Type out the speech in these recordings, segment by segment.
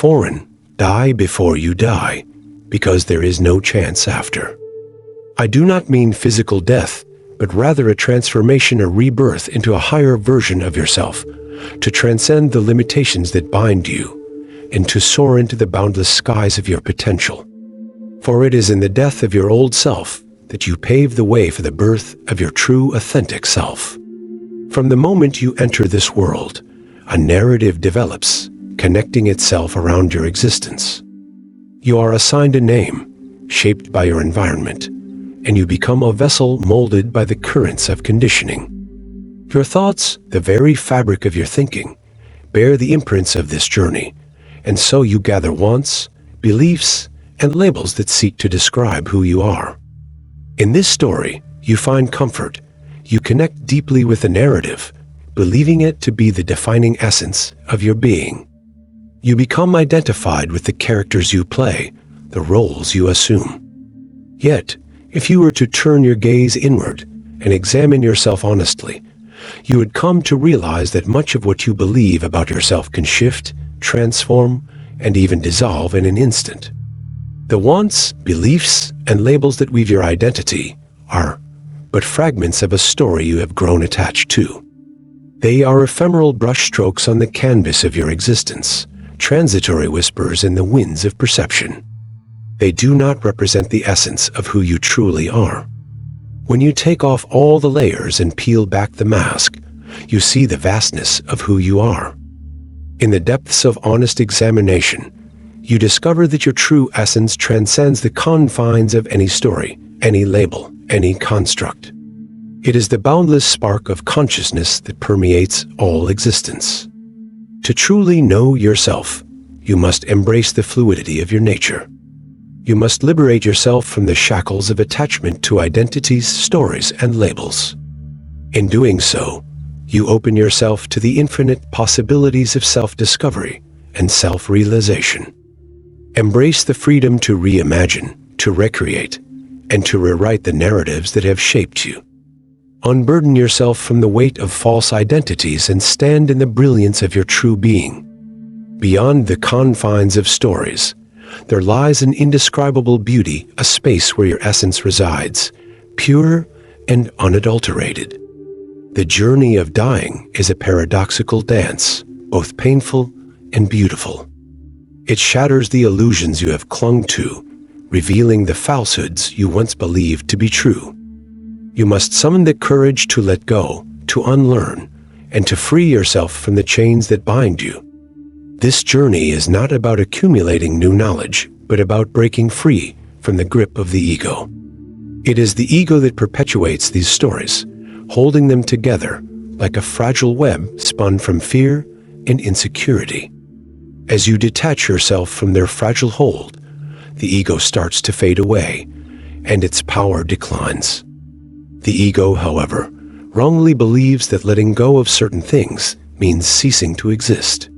foreign, die before you die, because there is no chance after. I do not mean physical death, but rather a transformation or rebirth into a higher version of yourself, to transcend the limitations that bind you, and to soar into the boundless skies of your potential. For it is in the death of your old self that you pave the way for the birth of your true, authentic self. From the moment you enter this world, a narrative develops, connecting itself around your existence. You are assigned a name, shaped by your environment, and you become a vessel molded by the currents of conditioning. Your thoughts, the very fabric of your thinking, bear the imprints of this journey, and so you gather wants, beliefs, and labels that seek to describe who you are. In this story, you find comfort. You connect deeply with the narrative, believing it to be the defining essence of your being. You become identified with the characters you play, the roles you assume. Yet, if you were to turn your gaze inward and examine yourself honestly, you would come to realize that much of what you believe about yourself can shift, transform, and even dissolve in an instant. The wants, beliefs, and labels that weave your identity are but fragments of a story you have grown attached to. They are ephemeral brushstrokes on the canvas of your existence, transitory whispers in the winds of perception. They do not represent the essence of who you truly are. When you take off all the layers and peel back the mask, you see the vastness of who you are. In the depths of honest examination, you discover that your true essence transcends the confines of any story, any label, any construct. It is the boundless spark of consciousness that permeates all existence. To truly know yourself, you must embrace the fluidity of your nature. You must liberate yourself from the shackles of attachment to identities, stories, and labels. In doing so, you open yourself to the infinite possibilities of self-discovery and self-realization. Embrace the freedom to reimagine, to recreate, and to rewrite the narratives that have shaped you. Unburden yourself from the weight of false identities and stand in the brilliance of your true being. Beyond the confines of stories, there lies an indescribable beauty, a space where your essence resides, pure and unadulterated. The journey of dying is a paradoxical dance, both painful and beautiful. It shatters the illusions you have clung to, revealing the falsehoods you once believed to be true. You must summon the courage to let go, to unlearn, and to free yourself from the chains that bind you. This journey is not about accumulating new knowledge, but about breaking free from the grip of the ego. It is the ego that perpetuates these stories, holding them together like a fragile web spun from fear and insecurity. As you detach yourself from their fragile hold, the ego starts to fade away, and its power declines. The ego, however, wrongly believes that letting go of certain things means ceasing to exist.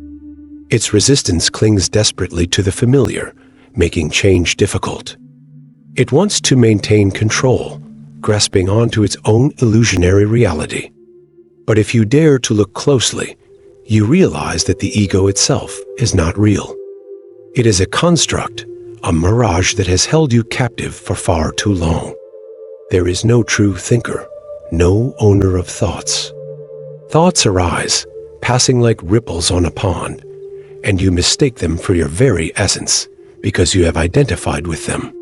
Its resistance clings desperately to the familiar, making change difficult. It wants to maintain control, grasping onto its own illusionary reality. But if you dare to look closely, you realize that the ego itself is not real. It is a construct, a mirage that has held you captive for far too long. There is no true thinker, no owner of thoughts. Thoughts arise, passing like ripples on a pond, and you mistake them for your very essence because you have identified with them.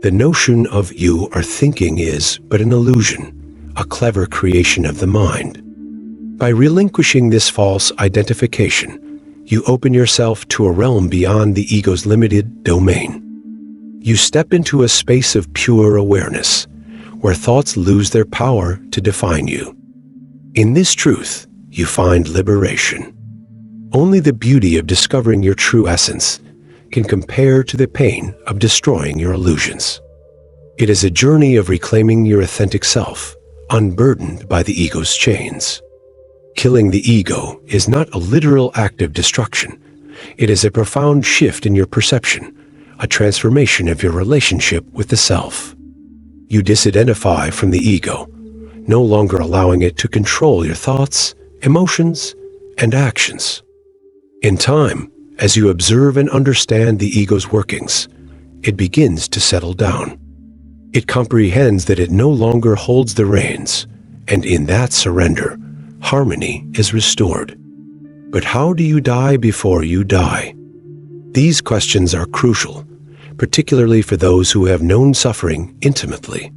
The notion of you are thinking is but an illusion, a clever creation of the mind. By relinquishing this false identification, you open yourself to a realm beyond the ego's limited domain. You step into a space of pure awareness, where thoughts lose their power to define you. In this truth, you find liberation. Only the beauty of discovering your true essence can compare to the pain of destroying your illusions. It is a journey of reclaiming your authentic self, unburdened by the ego's chains. Killing the ego is not a literal act of destruction. It is a profound shift in your perception, a transformation of your relationship with the self. You disidentify from the ego, no longer allowing it to control your thoughts, emotions, and actions. In time, As you observe and understand the ego's workings, it begins to settle down. It comprehends that it no longer holds the reins, and in that surrender, harmony is restored. But how do you die before you die? These questions are crucial, particularly for those who have known suffering intimately.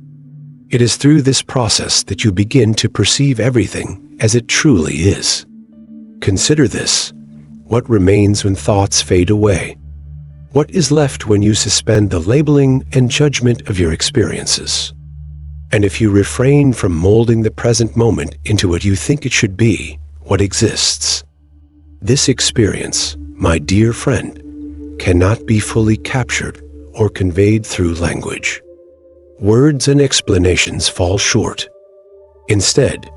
It is through this process that you begin to perceive everything as it truly is. Consider this. What remains when thoughts fade away? What is left when you suspend the labeling and judgment of your experiences? And if you refrain from molding the present moment into what you think it should be, what exists? This experience, my dear friend, cannot be fully captured or conveyed through language. Words and explanations fall short. Instead,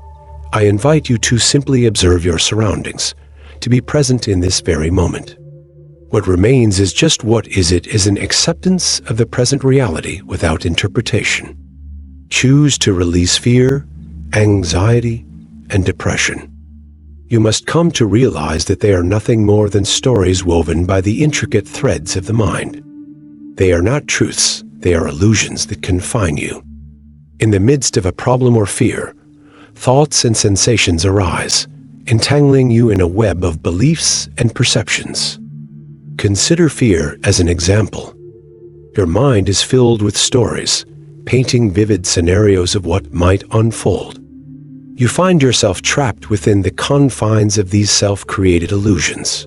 I invite you to simply observe your surroundings, to be present in this very moment. What remains is just what is an acceptance of the present reality without interpretation. Choose to release fear, anxiety, and depression. You must come to realize that they are nothing more than stories woven by the intricate threads of the mind. They are not truths, they are illusions that confine you. In the midst of a problem or fear, thoughts and sensations arise, entangling you in a web of beliefs and perceptions. Consider fear as an example. Your mind is filled with stories, painting vivid scenarios of what might unfold. You find yourself trapped within the confines of these self-created illusions.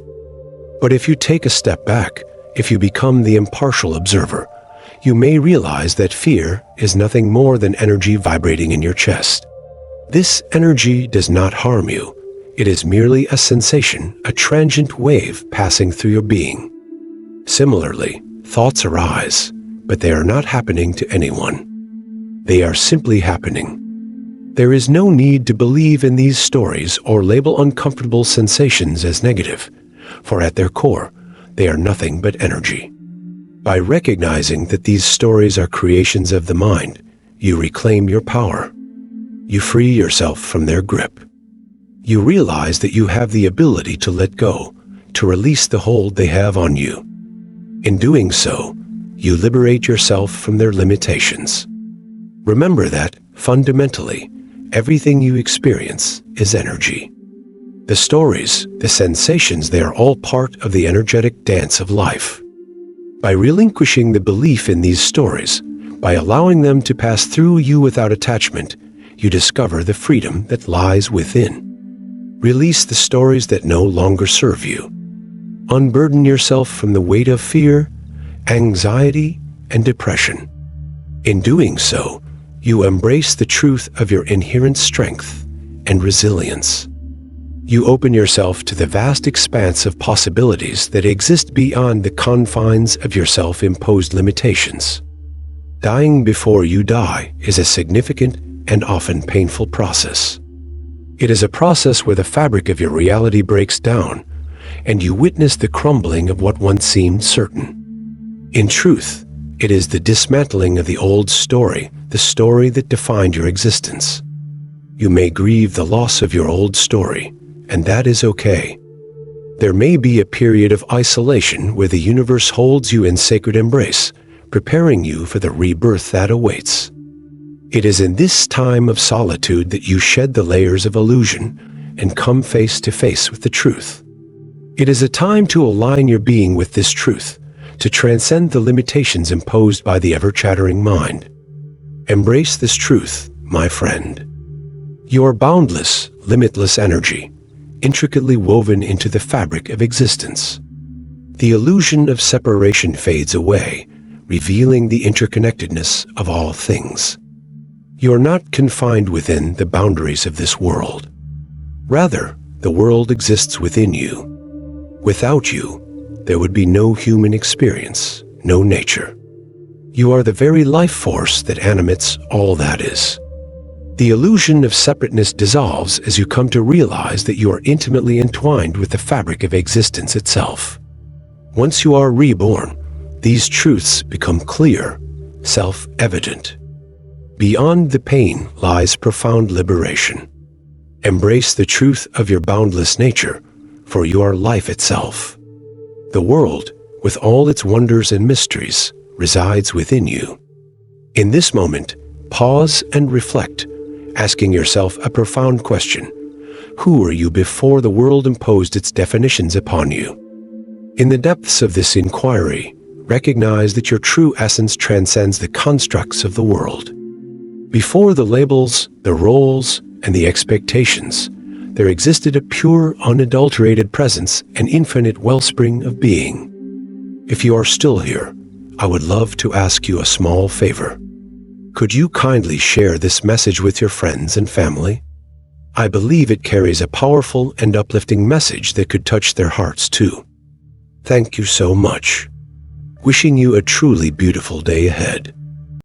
But if you take a step back, if you become the impartial observer, you may realize that fear is nothing more than energy vibrating in your chest. This energy does not harm you. It is merely a sensation, a transient wave passing through your being. Similarly, thoughts arise, but they are not happening to anyone. They are simply happening. There is no need to believe in these stories or label uncomfortable sensations as negative, for at their core, they are nothing but energy. By recognizing that these stories are creations of the mind, you reclaim your power. You free yourself from their grip. You realize that you have the ability to let go, to release the hold they have on you. In doing so, you liberate yourself from their limitations. Remember that, fundamentally, everything you experience is energy. The stories, the sensations, they are all part of the energetic dance of life. By relinquishing the belief in these stories, by allowing them to pass through you without attachment, you discover the freedom that lies within. Release the stories that no longer serve you. Unburden yourself from the weight of fear, anxiety, and depression. In doing so, you embrace the truth of your inherent strength and resilience. You open yourself to the vast expanse of possibilities that exist beyond the confines of your self-imposed limitations. Dying before you die is a significant and often painful process. It is a process where the fabric of your reality breaks down, and you witness the crumbling of what once seemed certain. In truth, it is the dismantling of the old story, the story that defined your existence. You may grieve the loss of your old story, and that is okay. There may be a period of isolation where the universe holds you in sacred embrace, preparing you for the rebirth that awaits. It is in this time of solitude that you shed the layers of illusion and come face to face with the truth. It is a time to align your being with this truth, to transcend the limitations imposed by the ever-chattering mind. Embrace this truth, my friend. Your boundless, limitless energy, intricately woven into the fabric of existence. The illusion of separation fades away, revealing the interconnectedness of all things. You are not confined within the boundaries of this world. Rather, the world exists within you. Without you, there would be no human experience, no nature. You are the very life force that animates all that is. The illusion of separateness dissolves as you come to realize that you are intimately entwined with the fabric of existence itself. Once you are reborn, these truths become clear, self-evident. Beyond the pain lies profound liberation. Embrace the truth of your boundless nature, for you are life itself. The world, with all its wonders and mysteries, resides within you. In this moment, pause and reflect, asking yourself a profound question. Who were you before the world imposed its definitions upon you? In the depths of this inquiry, recognize that your true essence transcends the constructs of the world. Before the labels, the roles, and the expectations, there existed a pure, unadulterated presence, an infinite wellspring of being. If you are still here, I would love to ask you a small favor. Could you kindly share this message with your friends and family? I believe it carries a powerful and uplifting message that could touch their hearts too. Thank you so much. Wishing you a truly beautiful day ahead.